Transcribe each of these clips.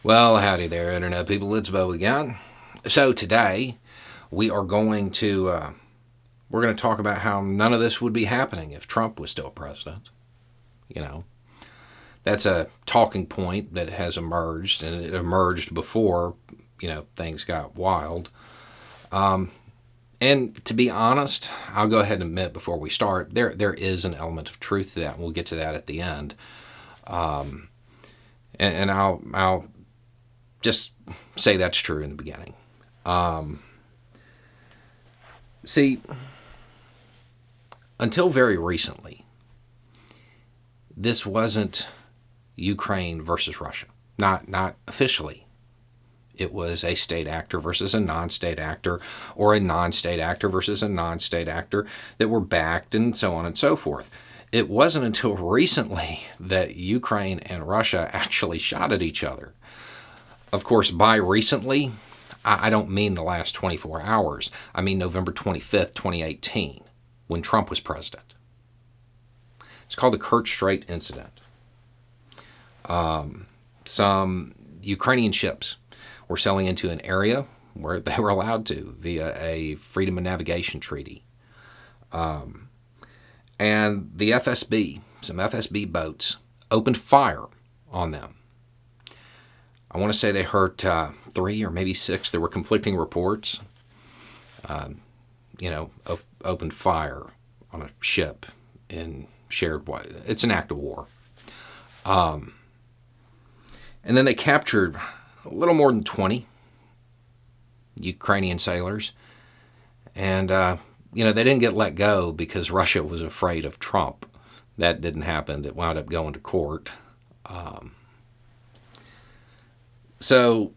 Well, howdy there, Internet people. It's Bo again. So today we are going to we're going to talk about how none of this would be happening if Trump was still president. You know, that's a talking point that has emerged, and it emerged before things got wild. And to be honest, I'll go ahead and admit before we start, there is an element of truth to that, and we'll get to that at the end. And I'll just say that's true in the beginning. See, until very recently, this wasn't Ukraine versus Russia. Not officially. It was a state actor versus a non-state actor, or a non-state actor versus a non-state actor that were backed, and so on and so forth. It wasn't until recently that Ukraine and Russia actually shot at each other. Of course, by recently, I don't mean the last 24 hours. I mean November 25th, 2018, when Trump was president. It's called the Kerch Strait incident. Some Ukrainian ships were sailing into an area where they were allowed to via a Freedom of Navigation treaty. And the some FSB boats, opened fire on them. I want to say they hurt 3 or maybe 6. There were conflicting reports. Opened fire on a ship in shared. It's an act of war. And then they captured a little more than 20 Ukrainian sailors, and they didn't get let go because Russia was afraid of Trump. That didn't happen. It wound up going to court. So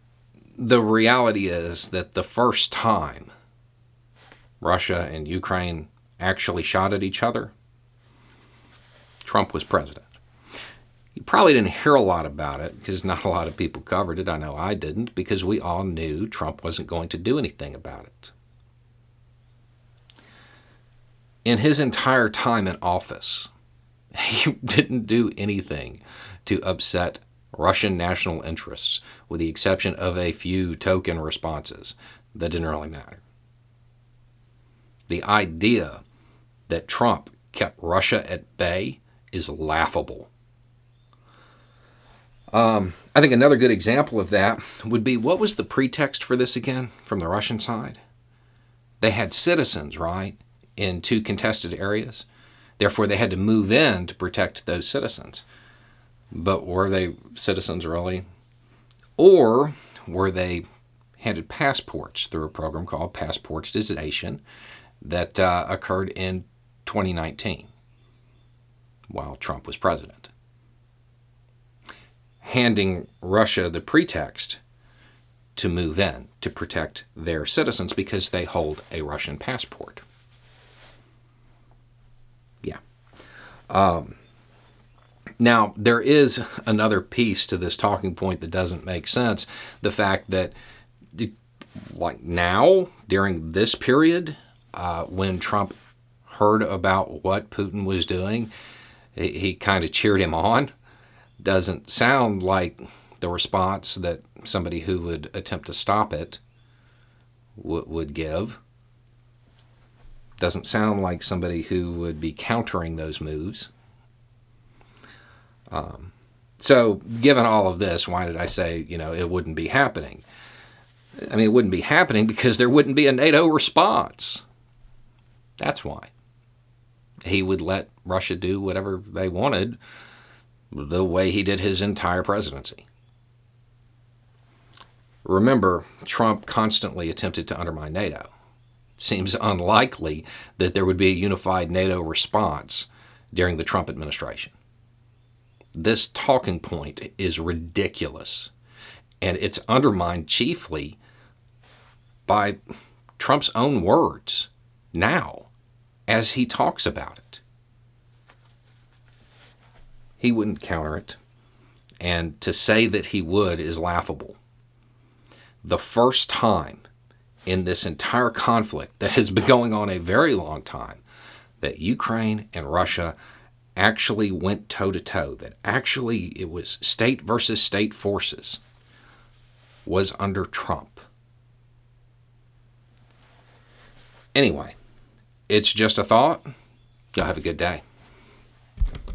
the reality is that the first time Russia and Ukraine actually shot at each other, Trump was president. You probably didn't hear a lot about it because not a lot of people covered it. I know I didn't, because we all knew Trump wasn't going to do anything about it. In his entire time in office, he didn't do anything to upset Russian national interests, with the exception of a few token responses that didn't really matter. The idea that Trump kept Russia at bay is laughable. I think another good example of that would be, what was the pretext for this again from the Russian side? They had citizens, right, in 2 contested areas. Therefore, they had to move in to protect those citizens. But were they citizens really? Or were they handed passports through a program called passportization that occurred in 2019 while Trump was president? Handing Russia the pretext to move in to protect their citizens because they hold a Russian passport. Yeah. Now, there is another piece to this talking point that doesn't make sense. The fact that, like now, during this period, when Trump heard about what Putin was doing, he kind of cheered him on. Doesn't sound like the response that somebody who would attempt to stop it would give. Doesn't sound like somebody who would be countering those moves. So given all of this, why did I say, it wouldn't be happening? I mean, it wouldn't be happening because there wouldn't be a NATO response. That's why. He would let Russia do whatever they wanted the way he did his entire presidency. Remember, Trump constantly attempted to undermine NATO. Seems unlikely that there would be a unified NATO response during the Trump administration. This talking point is ridiculous, and it's undermined chiefly by Trump's own words now as he talks about it. He wouldn't counter it, and to say that he would is laughable. The first time in this entire conflict that has been going on a very long time that Ukraine and Russia actually went toe-to-toe, that actually it was state versus state forces, was under Trump. Anyway, it's just a thought. Y'all have a good day.